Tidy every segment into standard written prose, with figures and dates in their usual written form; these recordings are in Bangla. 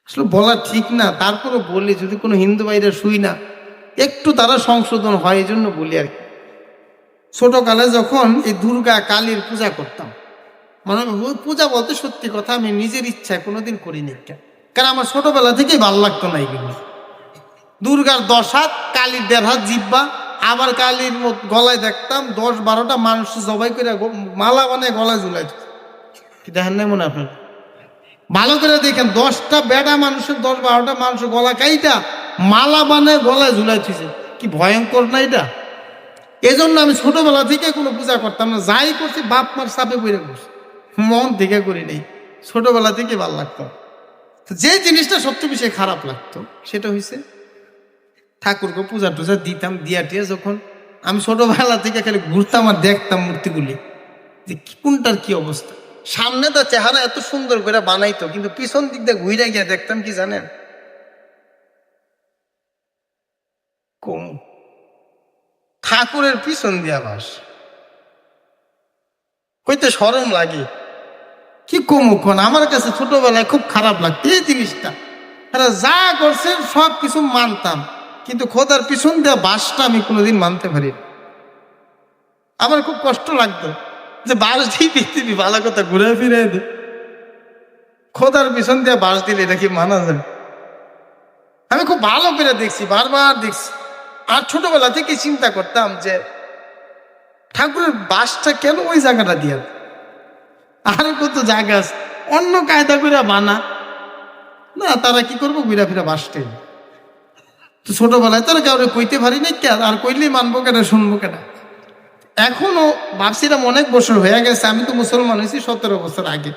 আসলে বলা ঠিক না, তারপরে বলি যদি কোনো হিন্দু ভাইরা শুই না একটু তারা সংশোধন হয়, এই জন্য বলি আর কি। ছোটকালে যখন এই দুর্গা কালীর পূজা করতাম, মানে ওই পূজা বলতে সত্যি কথা আমি নিজের ইচ্ছায় কোনোদিন করিনি, কারণ আমার ছোটবেলা থেকেই ভালো লাগতো না এগুলো। দুর্গার 10 হাত, কালীর 1.5 হাত জিব্বা, আবার কালীর গলায় দেখতাম 10-12টা মানুষ জবাই করে মালা বানায় গলায় ঝুলাই। কি দেখেন নাই মনে আপনার? ভালো করে দেখেন, 10টা বেটা মানুষের 10-12টা মানুষের গলা কাইটা মালা বানায় গলায় ঝুলাইতেছে। কি ভয়ঙ্কর না এটা? এই জন্য আমি ছোটবেলা থেকে কোনো পূজা করতাম না, যাই করছি বাপ মার চাপে পড়ে করছি, মন থেকে করি নেই। ছোটবেলা থেকে ভালো লাগতো। যে জিনিসটা সবচেয়ে বেশি খারাপ লাগতো সেটা হয়েছে ঠাকুরকে পূজা টুজা দিতাম, দিয়া টিয়া যখন আমি ছোটবেলা থেকে খালি ঘুরতাম আর দেখতাম মূর্তিগুলি যে কোনটার কি অবস্থা। সামনে তো চেহারা এত সুন্দর করে বানাইতো, কিন্তু পিছন দিক দিয়ে ঘুরে গিয়ে দেখতাম কি জানেন, কম ঠাকুরের পিছন দিয়া বাস কইতে শরম লাগে। কি কমুক্ষণ আমার কাছে ছোটবেলায় খুব খারাপ লাগতো এই জিনিসটা। এরা যা করছে সব কিছু মানতাম, কিন্তু খোদার পিছন দেওয়া বাসটা আমি কোনোদিন মানতে পারি। আমার খুব কষ্ট লাগতো যে বাস দিয়ে পৃথিবী ভালো কথা ঘুরে ফিরে দে, খোদার পিছন দিয়ে বাস দিলে এটা কি মানা যায়? আমি খুব ভালো করে দেখছি, বারবার দেখছি। আর ছোটবেলা থেকে চিন্তা করতাম যে ঠাকুরের বাসটা কেন ওই জায়গাটা দিয়ে, আরো কত জায়গা আছে অন্য কায়দা করে বানা না, তারা কি করবো ঘুরা ফিরা বাসটাই। তো ছোটবেলায় তারা কাউরে কইতে পারি না, কে আর কইলেই মানবো কেন, শুনবো কেন। এখনো ভাবছিলাম অনেক বছর হয়ে গেছে, আমি তো মুসলমান হয়েছি 17 বছর আগে,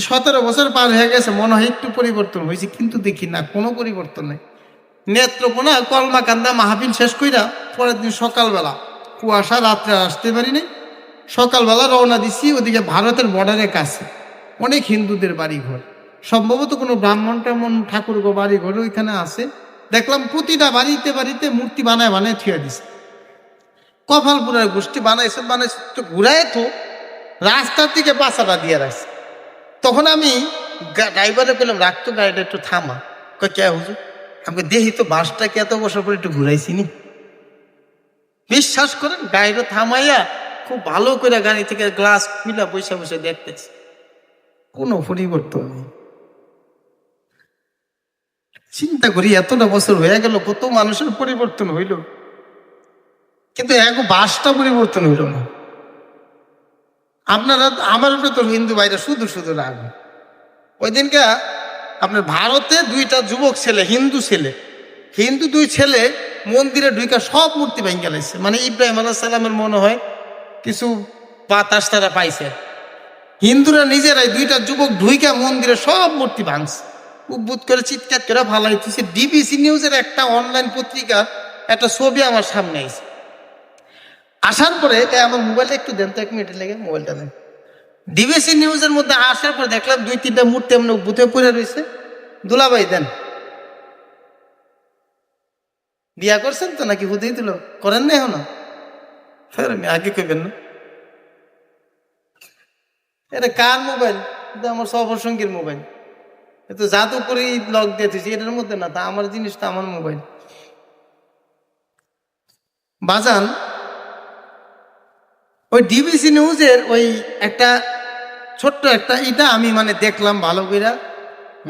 17 বছর পার হয়ে গেছে, মনে হয় একটু পরিবর্তন হয়েছে, কিন্তু দেখি না কোনো পরিবর্তন নেই। নেত্রকোনা কলমা কান্দা মাহফিল শেষ কইরা পরের দিন সকালবেলা কুয়াশা, রাত্রে আসতে পারিনি, সকালবেলা রওনা দিছি ওদিকে ভারতের বর্ডারের কাছে অনেক হিন্দুদের বাড়িঘর, সম্ভবত কোনো ব্রাহ্মণ টাহ্মণ ঠাকুর গো বাড়িঘর ওইখানে আছে। দেখলাম প্রতিটা বাড়িতে বাড়িতে মূর্তি বানায় বানায় থুয়ে দিছে। কপালপুরের গোষ্ঠী বানাইছে বানাইছে তো ঘুরায় তো রাস্তার দিকে পাশাটা দিয়ে রাখছে। তখন আমি ড্রাইভারে বললাম রাখতো গাড়িটা একটু থামা। কয় কে হুজুর? আমাকে দেখি তো বাসটাকে এত বছর পরে একটু ঘুরাইছি নি। বিশ্বাস করেন গাড়িটা থামাইয়া খুব ভালো করে গাড়ি থেকে গ্লাস খুলে বসে বসে দেখতেছি, কোনো পরিবর্তন নেই। চিন্তা করি এতটা বছর হয়ে গেল, কত মানুষের পরিবর্তন হইল, কিন্তু এক বাসটা পরিবর্তন হইল না। আপনারা আমার উপরে তো হিন্দু ভাইরা শুধু শুধু রাগ। ওই দিনকে আপনার ভারতে 2টা যুবক ছেলে, হিন্দু 2 ছেলে মন্দিরে ঢুইকা সব মূর্তি ভেঙে লাইছে। মানে ইব্রাহিম আলাইহিস সালামের মনে হয় কিছু বাতাস তারা পাইছে। হিন্দুরা নিজেরাই 2টা যুবক ঢুইকা মন্দিরে সব মূর্তি ভাঙছে, উদ্ভুত করে চিৎকার করে ফালাইতেছে। ডিবিসি নিউজের একটা অনলাইন পত্রিকা একটা ছবি আমার সামনে আইছে। আসার পরে আমার মোবাইলটা একটু দেন তো, 1 মিনিটের লেগে মোবাইলটা দেন। ডিবিসি নিউজের মধ্যে আসার পর দেখলাম 2-3টা মূর্তি এমন বুথে পড়ে রয়েছে। দুলাভাই দেন, বিয়া করছেন তো নাকি হুদেই দিল করেন না এখনো? ফের আমি আগে কইবেন না, এটা কার মোবাইল? এটা আমার সফর সঙ্গীর মোবাইল। এতো জাদু করে লক দিয়ে দিয়েছি এটার মধ্যে না, তা আমার জিনিসটা আমার মোবাইল। বাজান ওই ডিবিসি নিউজের ওই একটা ছোট্ট একটা এটা আমি মানে দেখলাম ভালো করে,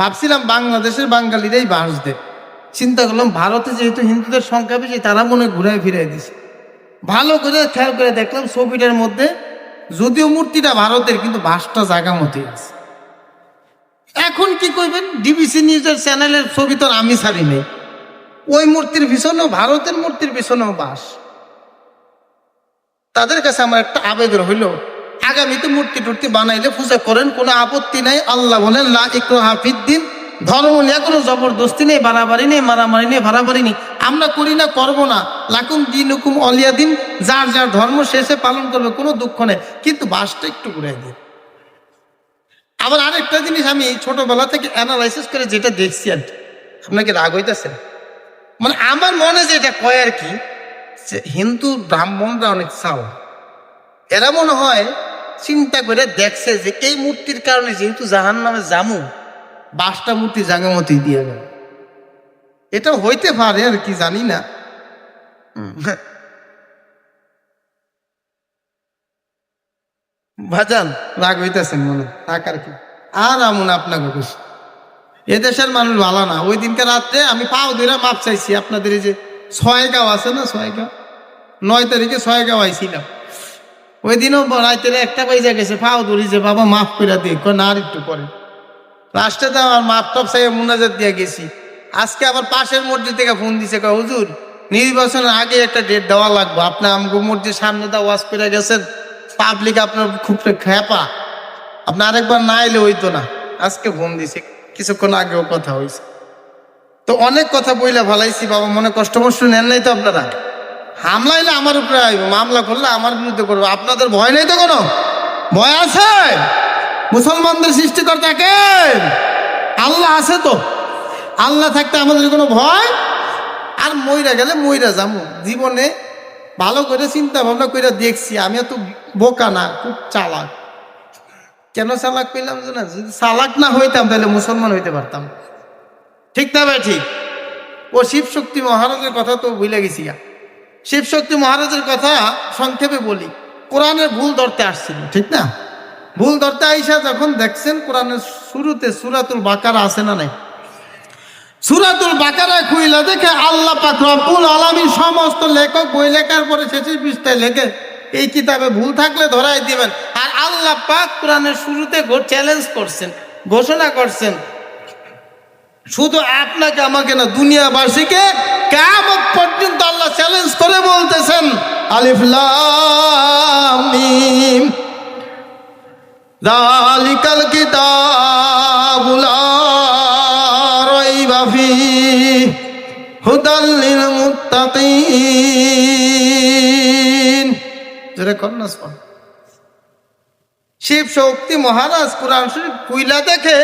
ভাবছিলাম বাংলাদেশের বাঙালিরাই বাস দেয়। চিন্তা করলাম ভারতে যেহেতু হিন্দুদের সংখ্যা বেশি, তারা মনে ঘুরাই ফিরাই দিছে। ভালো করে খেয়াল করে দেখলাম ছবিটার মধ্যে যদিও মূর্তিটা ভারতের, কিন্তু বাসটা জায়গা মতোই আছে। এখন কি কইবেন, ডিবিসি নিউজের চ্যানেলের ছবি তো আমি ছাড়ি নেই, ওই মূর্তির পিছনেও ভারতের মূর্তির পিছনেও বাস। তাদের কাছে আমার একটা আবেদন হইল, আগামীতে মূর্তি টুর্তি বানাইলে পূজা করেন, কোনো আপত্তি নাই। আল্লাহ বলেন লা ইকরাহা ফিদ্দিন, ধর্ম নিয়ে কোনো জবরদস্তি নেই, বাড়াবাড়ি নেই, মারামারি নেই, ভাড়াবাড়ি নেই। আমরা করি না, করবো না। লাকুম দীনুকুম ওয়ালিয়া দিন, যার যার ধর্ম শেষে পালন করবে, কোনো দুঃখ নেই, কিন্তু বাসটা একটু ঘুরাই দিন। আবার আরেকটা জিনিস আমি ছোটবেলা থেকে অ্যানালাইসিস করে যেটা দেখছি, আর আপনাকে রাগ হইতেছে, মানে আমার মনে যেটা কয় আর কি, যে হিন্দু ব্রাহ্মণরা অনেক চাও, এরা মনে হয় চিন্তা করে দেখছে যে এই মূর্তির কারণে যেহেতু জাহান্নামে জামু, বাসটা মূর্তি জায়গা মতোই দিয়ে গেল। এটা হইতে পারে আর কি জানি না। ভাজান রাগ হইতেছেন মনে থাক আর কি, আর আমন আপনাকে খুশি। এদেশের মানুষ ভালো না। ওই দিনকে রাত্রে আমি পাও ধরে মাপ চাইছি আপনাদের এই যে 6 আছে না, 9 তারিখে 6 আইছিলাম। ওই দিনও রাত্রে 1টা বাজে গেছে, পাও ধরি যে বাবা মাফ করে দিই, না আর একটু পরে লাস্টে তো আমার মাপ টপ চাই মুনাজাত দিয়ে গেছি। আজকে আবার পাশের মসজিদ থেকে ফোন দিছে, হুজুর নির্বাচনের আগে একটা ডেট দেওয়া লাগবে, আপনি আমগো মসজিদ সামনে দা ওয়াজ করে গেছেন, পাবলিক আপনার খুব খেপা, আপনি আরেকবার না এলে হইতো না। আজকে ফোন দিছে, কিছুক্ষণ আগেও কথা হয়েছে। তো অনেক কথা বইলা ভালাইছি বাবা, মনে কষ্ট মষ্ট নেন নাই তো আপনারা? হামলা এলে আমার উপরে আইব, মামলা করলে আমার বিরুদ্ধে করবো, আপনাদের ভয় নেই তো? কোনো ভয় আছে? মুসলমানদের সৃষ্টিকর্তা কে? আল্লাহ আছে তো। আল্লাহ থাকতে আমাদের কোনো ভয়? আর মইরা গেলে মইরা যাবো। জীবনে ভালো করে চিন্তা ভাবনা করে দেখছি, আমি এত বোকা না, খুব চালাক। কেন চালাক পেলাম জানেন? যদি চালাক না হইতাম তাহলে মুসলমান হইতে পারতাম। ঠিক না ভাই? ঠিক। ও শিবশক্তি মহারাজের কথা তো ভুলে গেছি। শিবশক্তি মহারাজের কথা সংক্ষেপে বলি। কোরআনের ভুল ধরতে আসছিল, ঠিক না? ভুল ধরতে আইসা যখন দেখছেন কোরআনের শুরুতে সূরাতুল বাকারা আছে না নাই, সূরাতুল বাকারা খুইলা দেখে আল্লাহ পাক রব্বুল আলামিন সমস্ত লেখক বই লেখার পরে শেষের পৃষ্ঠায় লেখে এই কিতাবে ভুল থাকলে ধরাই দিবেন। আর আল্লাহ পাক কোরআনের শুরুতে চ্যালেঞ্জ করছেন, ঘোষণা করছেন, শুধু আপনাকে আমাকে না, দুনিয়াবাসীকে কিয়ামত পর্যন্ত আল্লাহ চ্যালেঞ্জ করে বলতেছেন, আলিফ লাম মিম যালিকাল কিতাবু লা রাইবা ফীহি হুদাল লিল মুত্তাকিন। যারা কন্যা শিব শক্তি মহারাজ কোরআন শরীফ খুইলা দেখে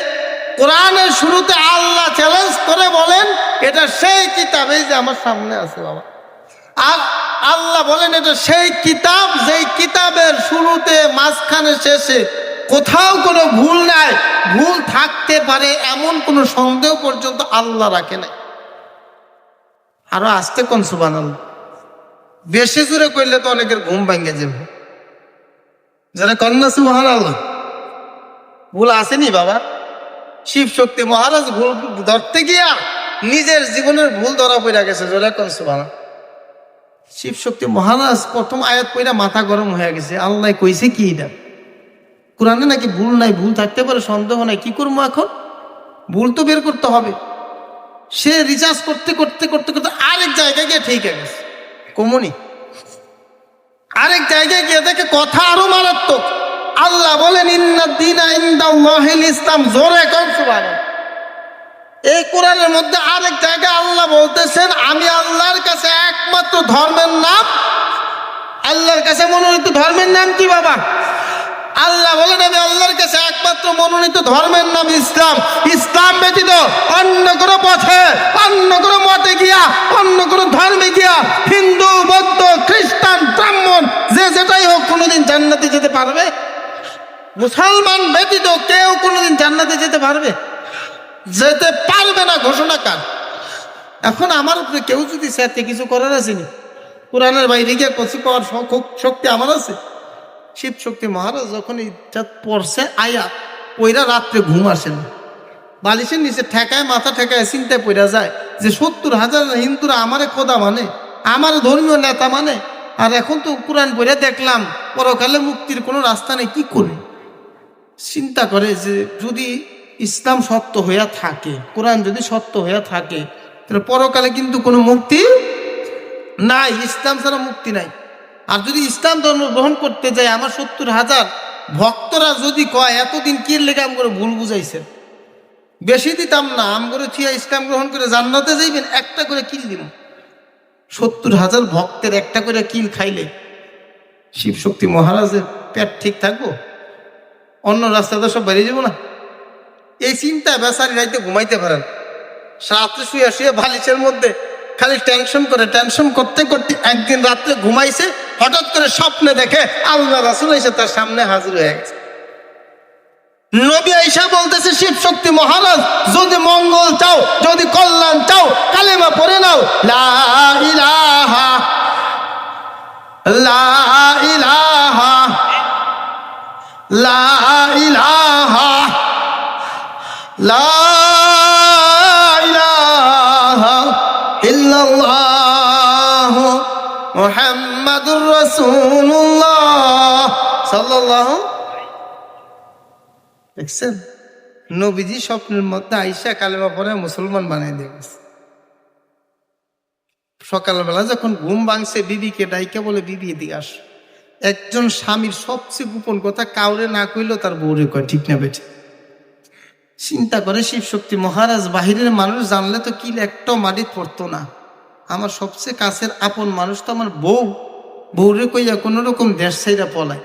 কোরআনের শুরুতে আল্লাহ চ্যালেঞ্জ করে বলেন, এটা সেই কিতাব, এই যে আমার সামনে আছে বাবা। আর আল্লাহ বলেন এটা সেই কিতাব, যেই কিতাবের শুরুতে মাঝখানে শেষে কোথাও কোনো ভুল নাই, ভুল থাকতে পারে এমন কোনো সন্দেহ পর্যন্ত আল্লাহ রাখে নাই। আরো আস্তে কোন সুবহানাল্লাহ, বেশি জোরে কইলে তো অনেকের ঘুম ভেঙে যাবে। যারা কন্যা সুবহানাল্লাহ, ভুল আসেনি বাবা। শিব শক্তি মহারাজ ভুল ধরতে গিয়া নিজের জীবনের ভুল ধরা পড়া গেছে। যারা কোন সুবহানাল্লাহ। শিব শক্তি মহারাজ প্রথম আয়াত পড়া মাথা গরম হয়ে গেছে। আল্লাহ কইছে কি এটা? কোরআনে নাকি ভুল নাই, ভুল থাকতে পারে, সন্দেহ নাই, কি করবো এখন? ভুল তো বের করতে হবে। সে রিসার্চ করতে করতে করতে করতে আরেক জায়গায় গিয়ে ঠিক হয়ে গেছে। কমনি আরেক জায়গায় গিয়ে দেখে কথা আরো মারাত্মক। আল্লাহ বলেন ইন্নাদ দীনা ইনদাল্লাহিল ইসলাম। জোরে কোন সুবহানাল্লাহ। এই কোরআনের মধ্যে আরেক জায়গায় আল্লাহ বলতেছেন, আমি আল্লাহর কাছে একমাত্র ধর্মের নাম, আল্লাহর কাছে মনোনীত ধর্মের নাম কি বাবা? আল্লাহ বলেন আমি আল্লাহর কাছে একমাত্র মনোনীত ধর্মের নাম ইসলাম। ইসলাম ব্যতীত অন্য কোনো পথে, অন্য কোনো মতে গিয়া, অন্য কোনো ধর্মে গিয়া, হিন্দু বৌদ্ধ খ্রিস্টান ব্রাহ্মণ যে যেটাই হোক, কোনোদিন জান্নাতে যেতে পারবে? মুসলমান ব্যতীত কেউ কোনোদিন জান্নাতে যেতে পারবে? যেতে পারবে না, ঘোষণা কার? এখন আমার উপরে কেউ যদি সাথে কিছু করার আসেনি, কোরআনের বাইরে গিয়ে কিছু করার শক্তি আমার আছে? শিব শক্তি মহারাজ যখন এটা পড়ছে আয়াত, ওইরা রাত্রে ঘুম আসে না, বালিশের নিচে ঠেকায়, মাথা ঠেকায়, চিন্তায় পড়া যায় যে 70,000 হিন্দুরা আমারে খোদা মানে, আমার ধর্মীয় নেতা মানে, আর এখন তো কোরআন পড়ে দেখলাম পরকালে মুক্তির কোনো রাস্তা নেই, কি করে? চিন্তা করে যে যদি ইসলাম সত্য হইয়া থাকে, কোরআন যদি সত্য হইয়া থাকে, তাহলে পরকালে কিন্তু কোনো মুক্তি নাই, ইসলাম ছাড়া মুক্তি নাই। আর যদি ইসলাম ধর্ম গ্রহণ করতে যায়, আমার 70,000 ভক্তরা যদি কয় এতদিন কি লেগে আম করে ভুল বুঝাইছেন, বেশি দিতাম না, আম করে থিয়া ইসলাম গ্রহণ করে জান্নাতে যাইবেন, একটা করে কিল দিন। 70,000 ভক্তের একটা করে কিল খাইলে শিব শক্তি মহারাজের পেট ঠিক থাকবো? অন্য রাস্তাতে সব বেরিয়ে যাবো না? এই চিন্তা বেচারি রাইতে ঘুমাইতে পারেন, রাত্রে শুয়ে শুয়ে বালিশের মধ্যে খালি টেনশন করে, টেনশন করতে করতে একদিন রাত্রে ঘুমাইছে, হঠাৎ করে স্বপ্নে দেখে আল্লাহ রাসূল এসে তার সামনে হাজির হয়ে গেছে। নবী আয়েশা বলতেছে শিব শক্তি মহারাজ, যদি মঙ্গল চাও, যদি কল্যাণ চাও, কালেমা পড়ে নাও, লা ইলাহা লা ইলাহা লা ইলাহা লা ইলাহা ইল্লাল্লাহ মুহাম্মাদুর রাসূলুল্লাহ সাল্লাল্লাহু। দেখছেন নবীজি স্বপ্নের মধ্যে আয়েশা কালেমা পড়ে মুসলমান বানিয়ে দিয়ে গেছে। সকালবেলা যখন ঘুম ভাঙছে বিবিকে ডাইকে বলে, বিবি এদিকে আস। একজন স্বামীর সবচেয়ে গোপন কথা কাউরে না কইলেও তার বউরে কয়, ঠিক না বেঠে? চিন্তা করে শিব শক্তি মহারাজ, বাহিরের মানুষ জানলে তো কি একটাও মাটিত পড়তো না। আমার সবচেয়ে কাছের আপন মানুষ তো আমার বউ, বউরে কইয়া কোনো রকম দেশ ছাইরা পলায়।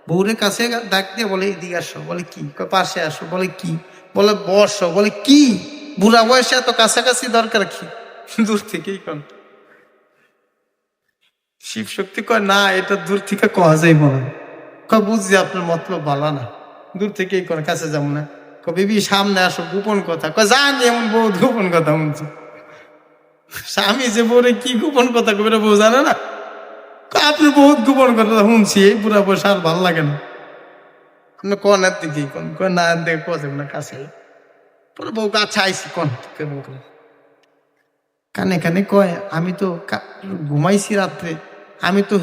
বউরে কাছে ডাক দিয়ে বলে, এদিকে আসো। বলে কি? পাশে আসো। বলে কি? বলে বসো। বলে কি? বুড়া বয়সে এত কাছাকাছি দরকার কি? দূর থেকেই কন। শিব শক্তি কয় না, এটা দূর থেকে কয়া যাইব না। বুঝছি আপনার মতলব ভালো না, দূর থেকেই করে, কাছে যাবো না। বিবি সামনে আসো, গোপন কথা। জানি এমন বউ গোপন কথা শুনছি। স্বামী যে বউরে কি গোপন কথা কবে বউ জানে না? আপনি বহুত গোপন কথা শুনছি, এই বুড়া বয়স আর ভাল লাগে না। আপনি কনের দিকেই কোন না দেখে কথা না, কাছে পরে বউ কাছে আইসি কন কানে কানে কয়, আমি তো ঘুমাইছি রাত্রে, আমি তো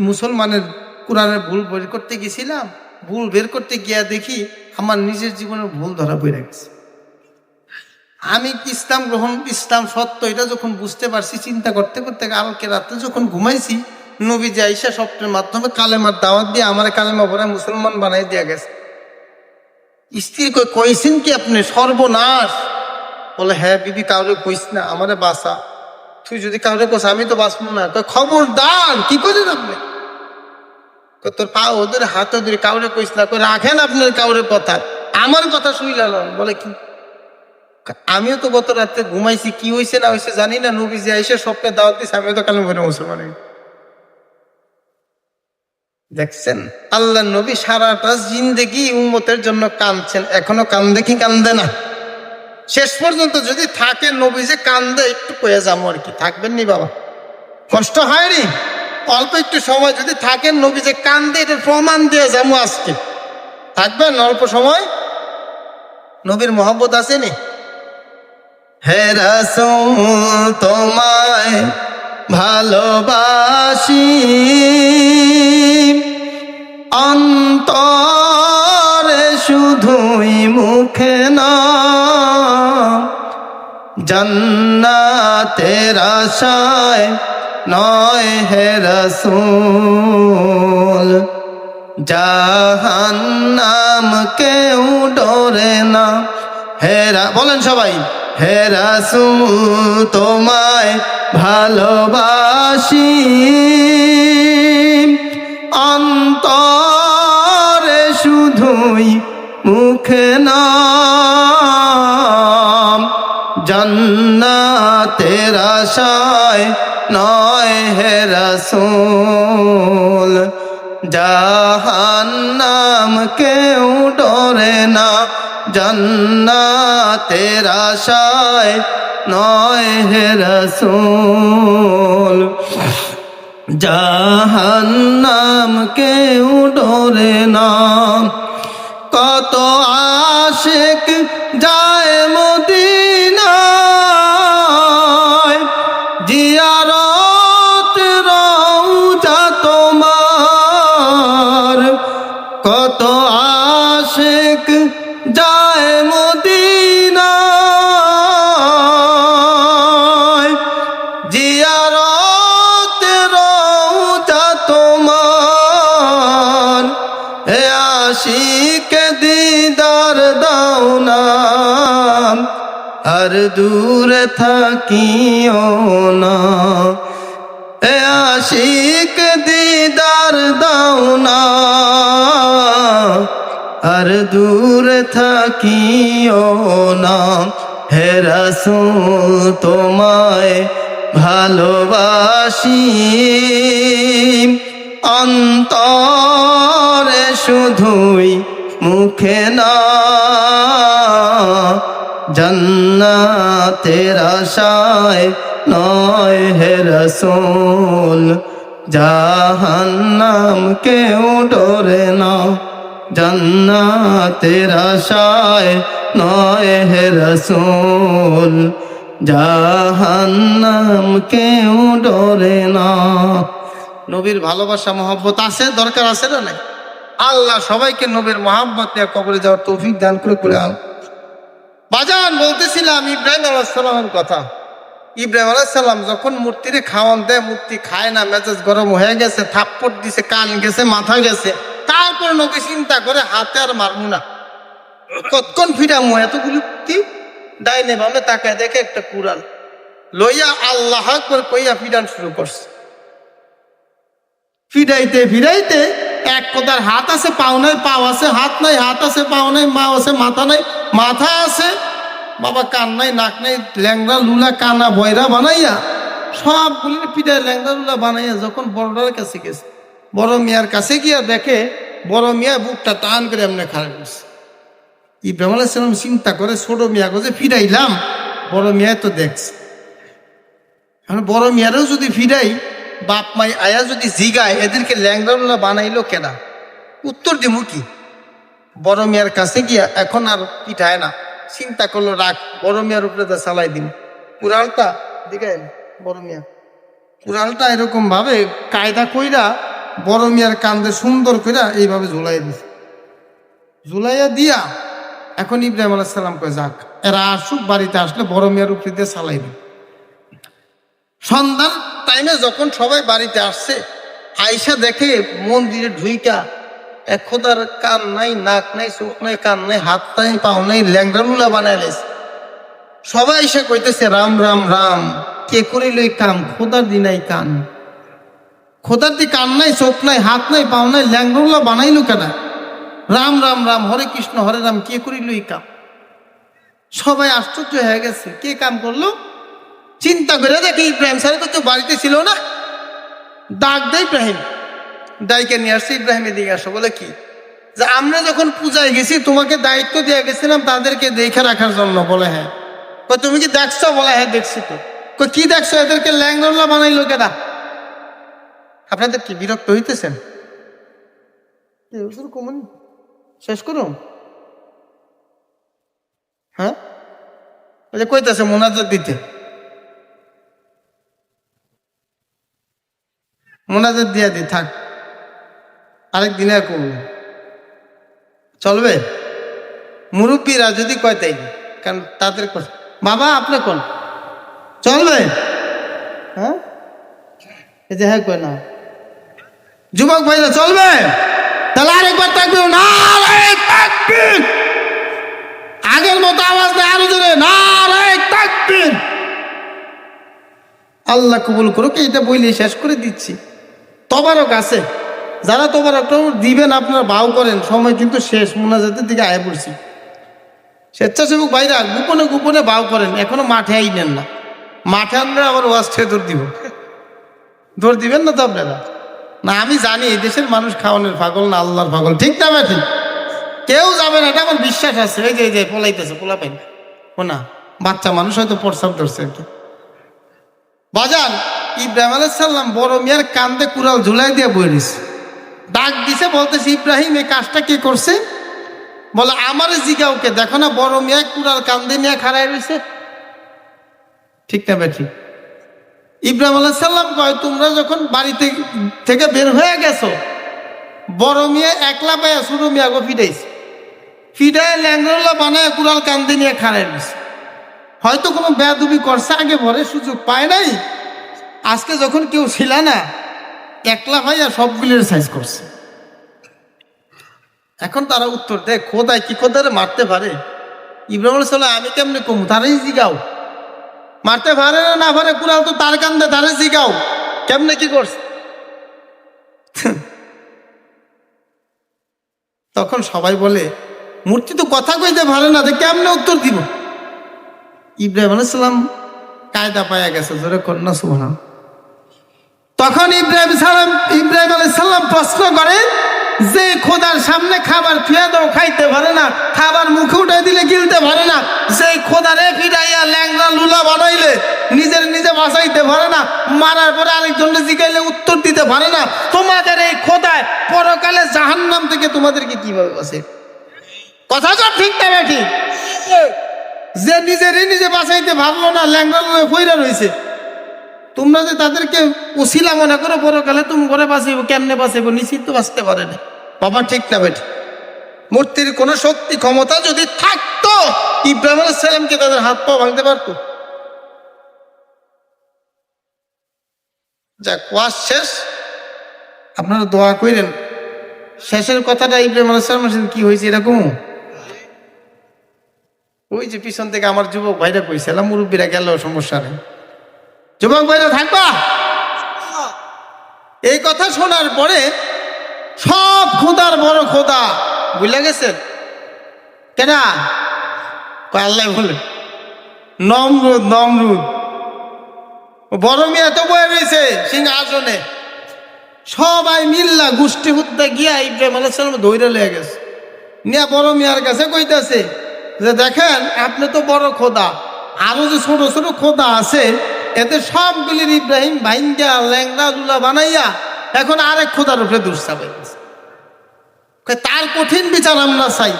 মুসলমানের কোরআনের ভুল বের করতে গেছিলাম, ভুল বের করতে গিয়া দেখি আমার নিজের জীবনের ভুল ধরা পড়ে গেছে। আমি ইসলাম গ্রহণ, ইসলাম সত্য, এটা যখন বুঝতে পারছি, চিন্তা করতে করতে কালকে রাত্রে যখন ঘুমাইছি, নবীজি আয়েশা স্বপ্নের মাধ্যমে কালেমার দাওয়াত দিয়ে আমার কালেমা পড়ে মুসলমান বানাই দিয়া গেছে। স্ত্রী কইছেন কি আপনি? সর্বনাশ। বলে হ্যাঁ বিবি, কাউরে কইস না, আমারে বাঁচা। তুই যদি কাউরে কোস আমি তো বাঁচবো না। খবরদার। কি করেন আপনি? তোর পা ওদের হাত ধরে কাউরে কইস না। রাখেন আপনার কাউরে কথা, আমার কথা শুইলাম। বলে কি? আমিও তো গত রাত্রে ঘুমাইছি, কি হয়েছে না হয়েছে জানি না, নবীজি আয়েশা স্বপ্নে দাওয়াত দিছে, আমিও তো কালেমা পড়ে মুসলমান। দেখছেন আল্লাহ নবী সারাটা জিন্দেগি উম্মতের জন্য কাঁদছেন, এখনো কান্দে কি কান্দে না? শেষ পর্যন্ত যদি থাকে নবী যে কান্দে, একটু কয়ে যাবো আর কি, থাকবেন নি বাবা? কষ্ট হয়নি? অল্প একটু সময় যদি থাকেন, নবী যে কান্দে, এটার প্রমাণ দিয়ে যাবো আজকে। থাকবেন অল্প সময়? নবীর মহব্বত আসেনি? হে রাসূল তোমায় ভালোবাসি, অন্তরে শুধুই, মুখে না। জান্নাতের আশায় নয় হে রাসূল, জাহান্নাম কেউ ডরে না। বলেন সবাই, হে রাসূল তোমায় ভালোবাসি, অন্তরে শুধুই, মুখে না। জান্নাতের আশায় নয় হে রাসূল, জাহান্নাম কেউ ডরে না। জান্নাতের আশায় নয় হে রাসূল, জাহান্নাম কেউ ডরে না। কত আশিক যায় মদিনায়, জিয়ারত রওজা তোমার। কত আশিক যায় মদিনায়, জিয়ারত রওজা তোমার। হে আশিক দিদার দাও না, আর দূরে থাকিও না। হে আশিক দিদার দাও না, আর দূরে থাকিও না। হে রাসূল তোমায় ভালোবাসি, অন্তরে শুধুই, মুখে না, জান্নাতের আশায় নয় হে রাসূল, জাহান্নাম কেউ ডরে না, জান্নাতের আশায় নয় হে রাসূল, জাহান্নাম কেউ ডরে না। নবীর ভালোবাসা মহব্বত আছে, দরকার আছে না নাই? আল্লাহ সবাইকে নবীর মহব্বত নিয়ে কবরে যাওয়ার তৌফিক দান করে করে আল। বাজান বলতেছিলাম ইব্রাহিম আলাইহিস সালামের কথা। ইব্রাহিম আলাইহিস সালাম যখন মূর্তিরে খাওয়ান দেয়, মূর্তি খায় না, মেজাজ গরম হয়ে গেছে, থাপ্পড় দিছে, কান গেছে, মাথা গেছে, তারপর নবী চিন্তা করে হাতে আর মারমু না, কতক্ষণ ফিরামু, এতগুলো কি ডাইনে বামে তাকায় দেখে একটা কুড়াল লইয়া আল্লাহ আকবার কইয়া ফিরান শুরু করছে। ফিরাইতে ফিরাইতে এক কথার হাত আছে পাও নাই, পাও আছে হাত নাই, হাত আছে পাও নাই, মা আছে মাথা নাই, মাথা আছে বাবা কান নাই, নাক নাই, ল্যাংড়া লুলা কানা বয়রা বানাইয়া সবগুলি পিঠায় ল্যাংড়া লুলা বানাইয়া যখন বড়টার কাছে গেছে, বড় মিয়ার কাছে গিয়া দেখে বড় মিয়া বুকটা টান করে এমনি খারাপ করছে। ইব্রাহিম আলাইহিস সালাম চিন্তা করে ছোট মিয়া যে ফিরাইলাম, বড় মিয়া তো দেখছে, এখন বড় মিয়ারও যদি ফিরাই, বাপ মাই আয়া যদি জিগায় এদেরকে ল্যাংড়া বানাইলো কেনা, উত্তর দিমু কি? বড় মিয়ার কাছে গিয়া এখন আর পিঠায় না, চিন্তা করলো রাখ, বড় মিয়ার উপরে তা চালাই দিন। কুড়ালটা দিগাই বড় মিয়া, কুড়ালটা এরকম ভাবে কায়দা কইরা বড় মিয়ার কান্দে সুন্দর কইরা এইভাবে ঝুলাই দিছে। ঝুলাইয়া দিয়া এখন ইব্রাহিম আলাইহিস সালাম কয় যাক এরা আসুক, বাড়িতে আসলে বড় মিয়ার উপরে দিয়ে চালাই দিন। সন্ধ্যার টাইমে যখন সবাই বাড়িতে আসছে, আয়সা দেখে মন্দিরে ঢুইকা এক খোদার কান নাই, নাক নাই, চোখ নাই, কান নাই, হাত নাই, পাও নাই, ল্যাংড়া লুলা বানাই লেছে। সবাই এসে কইতেছে রাম রাম রাম, কে করিল এই কাম? খোদার দি নাই কান, খোদার দি কান নাই, চোখ নাই, হাত নাই, পাও নাই, ল্যাংড়া লুলা বানাইলো কেন? রাম রাম রাম, হরে কৃষ্ণ হরে রাম, কে করিল এই কাম? সবাই আশ্চর্য হয়ে গেছে, কে কাম করলো? চিন্তা করে দেখে ইব্রাহিম স্যার তো বাড়িতে ছিল না, ডাক দেয় ইব্রাহিম, ডাইকে নিয়ে আসছে। ইব্রাহিম এদিকে আসো, বলে কি যে আমরা যখন পূজায় গেছি তোমাকে দায়িত্ব দিয়ে গেছিলাম তাদেরকে দেখে রাখার জন্য। বলে হ্যাঁ। তুমি কি দেখছো? বলে হ্যাঁ দেখছি। তো কি দেখছো? এদেরকে ল্যাংড়া বানাইলো কেনা? আপনাদের কি বিরক্ত হইতেছেন? শেষ করুন। হ্যাঁ কইতেছে মোনাজাত দিতে, মোনাজাত দিয়া দি থাক, আরেক দিনে আর করব, চলবে? মুরব্বীরা যদি কয় তাই, কারণ তাদের বাবা আপনি কোন চলবে? হ্যাঁ এই যে হ্যাঁ কয় না, যুবক ভাইরা চলবে? তাহলে আরেকবার থাকবে না, আগের মতো আওয়াজ নেই, আরো জোরে না, তাকবীর। আল্লাহ কবুল করুক। এইটা বইলে শেষ করে দিচ্ছি। তবারক আছে, যারা তবারকটা দিবেন আপনারা ভাও করেন, সময় কিন্তু শেষ, মুনাজাতের দিকে আয় পড়ছি। স্বেচ্ছাসেবক ভাইরা গোপনে গোপনে ভাও করেন, এখনো মাঠে আইনেন না, মাঠে আনলে আবার ওয়াজ খেয়ে দৌড় দিব, দৌড় দিবেন না তো আপনারা? না আমি জানি এই দেশের মানুষ খাওয়ানোর পাগল না আল্লাহর পাগল, ঠিক না ঠিক? কেউ যাবে না, এটা আমার বিশ্বাস আছে। এই যে পোলাইতেছে, পোলা পাই না, বাচ্চা মানুষ হয়তো প্রস্রাব ধরছে আর কি। বাজান ইব্রাহিম আলাইহিস সালাম বড় মিয়ার কান্দে কুড়াল ঝুলাই দিয়ে বই দিছে, ডাক দিছে, বলতেছে ইব্রাহিম এই কাজটা কে করছে? বলে আমারে জিগাওকে, দেখো না বড় মিয়া কুড়াল কান্দে নিয়ে খাড়াই রয়েছে, ঠিক না বেঠি? ইব্রাহিম আলাইহিস সালাম কয় তোমরা যখন বাড়িতে থেকে বের হয়ে গেছো, বড় মিয়া একলা পাইয়া ছোট মিয়া গো ফিটাইছে, ফিটায় ল্যাংড়া বানায় কুড়াল কান্দে নিয়ে খাড়াই রয়েছে। হয়তো কোনো বেয়াদবি করছে, আগে ভরে সুযোগ পায় নাই, আজকে যখন কেউ ছিল না একলা ভাইয়া সবগুলির সাইজ করছে। এখন তারা উত্তর দেয় খোদায় কি খোদারে মারতে পারে? ইব্রাহিম আলাইহিস সালাম আমি কেমনে কমু, তারাই জিগাও, মারতে পারে না পারে কুড়াল তো তার কান্দে, তারে জিগাও কেমনে কি করছে। তখন সবাই বলে মূর্তি তো কথা কইতে পারে না, কেমনে উত্তর দিব? ইব্রাহিম আলাইহিস সালাম কায়দা পায়া গেছে, জোরে কন্যা সুবহান। তখন ইব্রাহিম আলাইহিস সালাম প্রশ্ন করে যে খোদার সামনে খাবার থুয়ে দাও খাইতে পারে না, খাবার মুখে উঠে দিলে গিলতে পারে না, যে খোদারে ফিরাইয়া ল্যাংড়া লুলা বানাইলে নিজে বাঁচাইতে পারে না, মারার পরে আরেকজনকে জিগাইলে উত্তর দিতে পারে না, তোমাদের এই খোদায় পরকালে জাহান্নাম থেকে তোমাদেরকে কিভাবে বাঁচে? কথা তো ঠিক না ঠিক? যে নিজে বাঁচাইতে ভাবলো না, ল্যাংড়া লুলা ফইরা রয়েছে, তোমরা যে তাদেরকে ওসিলা মনে করো পরকালে তুমি করে বাঁচাইবো, কেমনে বাঁচাইবো? নিশ্চিত তো বাঁচতে পারেনি। বাবা ঠিক না বেটি? মূর্তির কোন শক্তি ক্ষমতা যদি থাকতো ইব্রাহিম আলাইহিস সালামকে তাদের হাত পা ভাঙতে পারতো? যাক, ওয়াজ শেষ, আপনারা দোয়া করেন। শেষের কথাটা ইব্রাহিম আলাইহিস সালামের সাথে কি হয়েছে এরকম? ওই যে পিছন থেকে আমার যুবক ভাইরা কইছিলাম, মুরব্বীরা গেল, সমস্যা নেই, যুবক ভাইরা থাকবা। এই কথা শোনার পরে সব খোদার বড় খোদা বুঝলে গেছেন কেন? আল্লাহ বলে নমরুদ বড় মিয়া তো বয়ে রয়েছে সিংহাসনে, সবাই মিল্লা গোষ্ঠী হুদ্দা গিয়া ইব্রাহিম আলাইহিস সালাম ধইরা লয়ে গেছে, নিয়া বড় মিয়ার কাছে কইতাছে যে দেখেন আপনি তো বড় খোদা, আরো যে ছোট ছোট খোদা আছে এতে সবগুলির ইব্রাহিম ভাইঙ্গা ল্যাংড়া লুলা বানাইয়া এখন আরেক খোদার উপরে দোষ চাপাইছে। তার কঠিন বিচার আমরা চাই।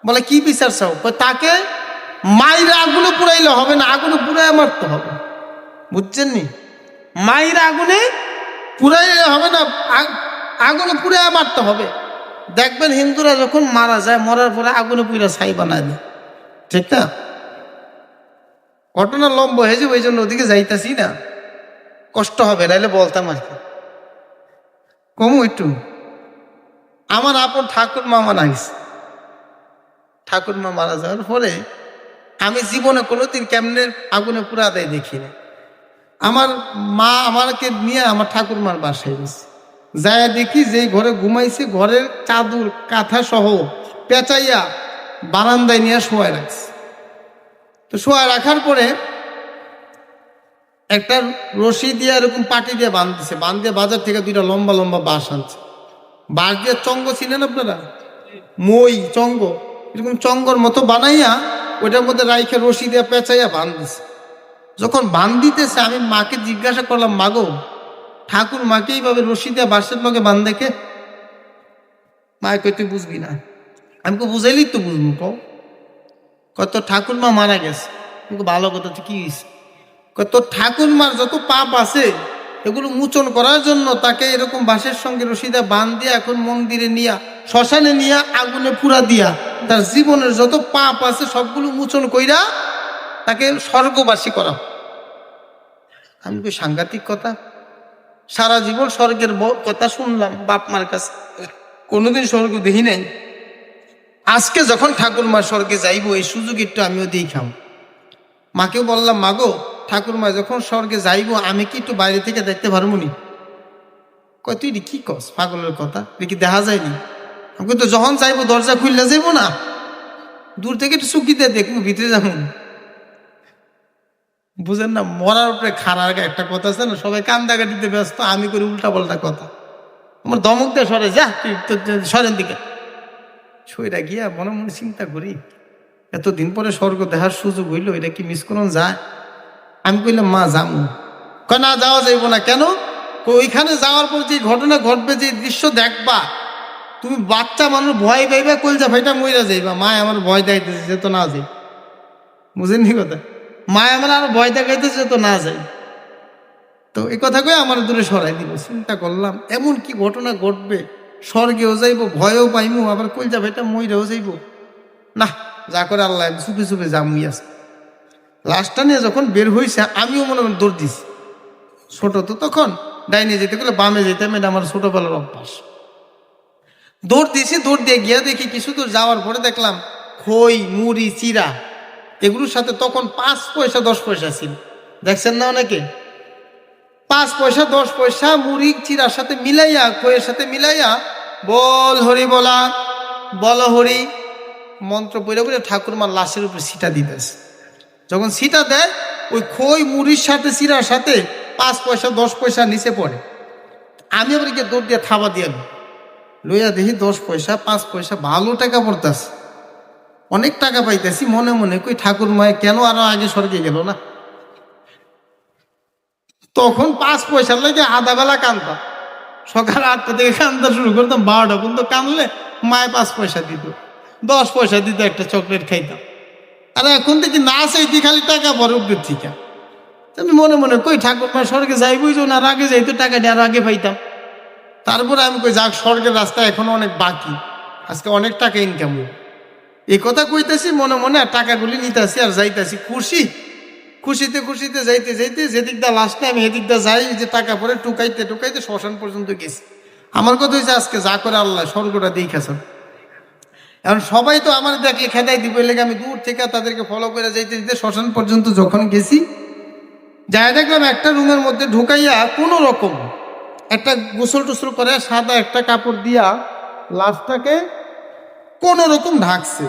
বলে কি বিচার চাও? তাকে মাইরা আগুনে পুরাইলে হবে না, আগুনে পুরাই মারতে হবে, বুঝছেন নি? মাইরা আগুনে পুরাইলে হবে না, আগুনে পুরাই মারতে হবে। দেখবেন হিন্দুরা যখন মারা যায়, মরার পরে আগুনে পুরা ছাই বানায় দেয়, ঠিক না? ঘটনা লম্বা হয়েছে, ওই জন্য ওদিকে যাইতাছি না, কষ্ট হবে, নাইলে বলতাম আর কি। কমু একটু। আমার আপন ঠাকুর মা মারা গেছে, ঠাকুর মা মারা যাওয়ার পরে আমি জীবনে কোনোদিন কেমনে আগুনে পুরা দেয় দেখি না। আমার মা আমাকে নিয়ে আমার ঠাকুর মার বাসায় গেছে, যায় দেখি যে ঘরে ঘুমাইছে ঘরের চাদর কাঁথা সহ পেঁচাইয়া বারান্দায় নিয়ে শোয়ায় রাখছে। তো শোয়া রাখার পরে একটা রশি দিয়ে এরকম পাটি দিয়ে বাঁধতেছে, বাঁধিয়ে বাজার থেকে দুইটা লম্বা লম্বা বাঁশ আনছে, বাঁশ দিয়ে চঙ্গ চিনেন আপনারা? মই চঙ্গ, এরকম চঙ্গর মতো বানাইয়া ওইটার মধ্যে রাইখে রশি দিয়ে পেঁচাইয়া বাঁধতেছে। যখন বান্ধিতেছে আমি মাকে জিজ্ঞাসা করলাম, মাগো ঠাকুর মাকে এইভাবে রশি দিয়ে বাঁশের লগে বাঁধ দেখে? মায় কই তুই বুঝবি না। আমি কো বুঝাইলি তো বুঝবো, কত ঠাকুর মা মারা গেছে। ভালো কথা, কি হয়েছে? তোর ঠাকুর মার যত পাপ আছে এগুলো মোচন করার জন্য তাকে এরকম বাঁশের সঙ্গে রশিদা বাঁধ দিয়া এখন মন্দিরে নিয়া শ্মশানে নিয়া আগুনে পুরা দিয়া তার জীবনের যত পাপ আছে সবগুলো মোচন কইরা তাকে স্বর্গবাসী করা। আমি কই সাংঘাতিক কথা, সারা জীবন স্বর্গের কথা শুনলাম বাপ মার কাছে, কোনোদিন স্বর্গ দেখি নাই। আজকে যখন ঠাকুর মা স্বর্গে যাইব এই সুযোগ একটু আমিও দিই খাম। মাকেও বললাম, মাগো ঠাকুর মা যখন স্বর্গে যাইব আমি কি একটু বাইরে থেকে দেখতে পারবো নি? কয় তুই কি কস, পাগলের কথা, কি দেখা যায়নি? আমি তো যখন যাইবো দরজা খুললে যাইবো না, দূর থেকে একটু চুকিতে দেখবো, ভিতরে যাবো। বুঝেন না, মরার উপরে খারার একটা কথা আছে না, সবাই কান্দাকাটিতে ব্যস্ত, আমি করি উল্টা পাল্টা কথা। আমার দমক দিয়ে সরে যা, সরেন দিকে সইরা গিয়া মনে মনে চিন্তা করি, এতদিন পরে স্বর্গ দেখার সুযোগ হইলো, এটা কি মিস করুন যায়? আমি কইলাম, মা যাবো। না যাওয়া যাইব না। কেন? ওইখানে যাওয়ার পর যে ঘটনা ঘটবে, যে দৃশ্য দেখবা, তুমি বাচ্চা মানুষ ভয় পাইবা, কলজা ভাইটা মইরা যাইবা। মায় আমার ভয় দেখাইতেছে যে তো না যাই, বুঝেননি কথা? মায় আমার আরো ভয় দেখাইতেছে যে তো না যাই। তো এই কথা কয়ে আমার দূরে সরাই দিল। চিন্তা করলাম এমন কি ঘটনা ঘটবে, স্বর্গেও যাইব, ভয়ও পাইমু, আবার কলজা ভাইটা মইরাও যাইব। না, যা করে আল্লাহ, চুপে চুপে জামুই আছে। লাশটা নিয়ে যখন বের হয়েছে আমিও মনে মনে দৌড় দিছি। ছোট তো তখন, ডাইনে যেতে গেলে বামে যেতাম, এটা আমার ছোটবেলার অভ্যাস। দৌড় দিয়েছি, দৌড় দিয়ে গিয়া দেখি কিছু দূর যাওয়ার পরে দেখলাম খই, মুড়ি, চিরা, এগুলোর সাথে তখন 5 পয়সা 10 পয়সা ছিল। দেখছেন না অনেকে? 5 পয়সা 10 পয়সা মুড়ি চিরার সাথে মিলাইয়া, খইয়ের সাথে মিলাইয়া বল হরি বলা, বল হরি মন্ত্র পড়ে পড়ে ঠাকুরমার লাশের উপরে ছিটা দিতেছে। যখন ছিটা দেয় ওই খই মুড়ির সাথে চিরার সাথে 5 পয়সা 10 পয়সা নিচে পড়ে। আমি আবার গিয়ে দৌড় দিয়ে থাবা দিয়ে লইয়া দেখি 10 পয়সা 5 পয়সা ভালো টাকা পড়তাছে, অনেক টাকা পাইতেছি। মনে মনে কই ঠাকুর মায় কেন আরো আগে স্বর্গে গেল না। তখন 5 পয়সার লাগে আধা বেলা কান্দতাম, সকাল 8টা থেকে কান্দা শুরু করতাম, 12টা পর্যন্ত কানলে মায় 5 পয়সা দিত, 10 পয়সা দিত, একটা চকলেট খাইতাম। আর এখন থেকে না চাইতে খালি টাকা বড় উপরের থেকে। আমি মনে মনে কই ঠাকুর মা স্বর্গে যাইবই যে, আর আগে যাইতো টাকাটা আরো আগে পাইতাম। তারপরে আমি কই যাক, স্বর্গের রাস্তা এখনো অনেক বাকি, আজকে অনেক টাকা ইনকাম হবে। এই কথা কইতেছি মনে মনে, আর টাকাগুলি নিতেছি আর যাইতেছি খুশি, খুশিতে খুশিতে যাইতে যাইতে যেদিক দা লাস্টে আমি এদিক দা যাই, যে টাকা পরে টুকাইতে টুকাইতে শ্মশান পর্যন্ত গেছি। আমার কথা হয়েছে আজকে যা করে আল্লাহ স্বর্গটা দেখাছেন। এখন সবাই তো আমার দেখলে খেদাই দিব, লেগে আমি দূর থেকে তাদেরকে ফলো করে যাইতে যেতে শ্মশান পর্যন্ত যখন গেছি, যাই দেখলাম একটা রুমের মধ্যে ঢুকাইয়া কোনো রকম একটা গোসল টোসল করে সাদা একটা কাপড় দিয়া লাশটাকে কোনো রকম ঢাকছে।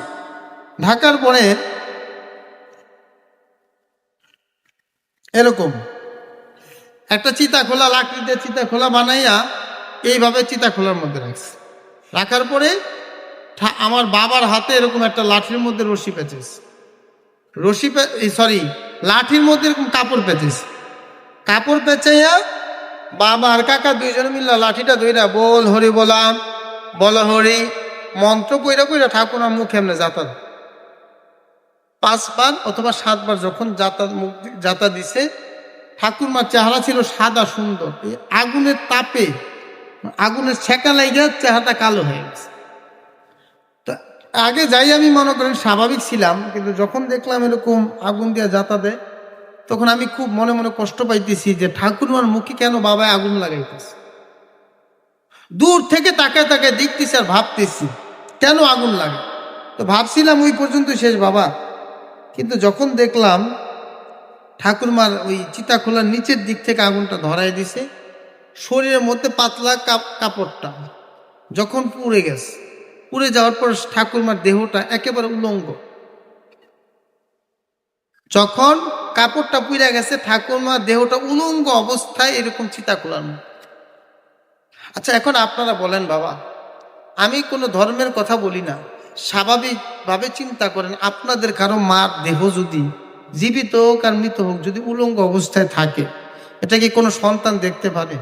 ঢাকার পরে এরকম একটা চিতা খোলা, লাকড়িতে চিতা খোলা বানাইয়া এইভাবে চিতা খোলার মধ্যে রাখছে। রাখার পরে আমার বাবার হাতে এরকম একটা লাঠির মধ্যে রশি পেঁচেছে, লাঠির মধ্যে এরকম কাপড় পেঁচেছে। কাপড় পেঁচাইয়া বাবা আর কাকা দুইজনে মিললা লাঠিটা ধইরা বল হরি বলাম, বল হরি মন্ত্র কইরা কইরা ঠাকুরের মুখে এমনি যাতা 5 বার অথবা 7 বার যখন যাতা দিছে, ঠাকুরমার চেহারা ছিল সাদা সুন্দর, এই আগুনের তাপে আগুনের ছেঁকা লাইগা চেহারাটা কালো হয়ে গেছে। তো আগে যাই আমি মনে করেন স্বাভাবিক ছিলাম, কিন্তু যখন দেখলাম এরকম আগুন দিয়ে যাতা দেয়, তখন আমি খুব মনে মনে কষ্ট পাইতেছি যে ঠাকুরমার মুখে কেন বাবা আগুন লাগাইতেছে। দূর থেকে তাকায় তাকায় দেখতেছি আর ভাবতেছি কেন আগুন লাগে। তো ভাবছিলাম ওই পর্যন্ত শেষ বাবা, কিন্তু যখন দেখলাম ঠাকুরমার ওই চিতা খোলার নিচের দিক থেকে আগুনটা ধরাই দিছে, শরীরের মধ্যে পাতলা কাপড়টা যখন পুড়ে গেছে, পুড়ে যাওয়ার পর ঠাকুরমার দেহটা একেবারে উলঙ্গ। যখন কাপড়টা পুড়ে গেছে, ঠাকুরমার দেহটা উলঙ্গ অবস্থায় এরকম চিতা খোলানো। আচ্ছা এখন আপনারা বলেন বাবা, আমি কোনো ধর্মের কথা বলি না, স্বাভাবিকভাবে চিন্তা করেন, আপনাদের কারো মার দেহ যদি জীবিত হোক আর মৃত হোক যদি উলঙ্গ অবস্থায় থাকে, এটা কি কোনো সন্তান দেখতে পারে?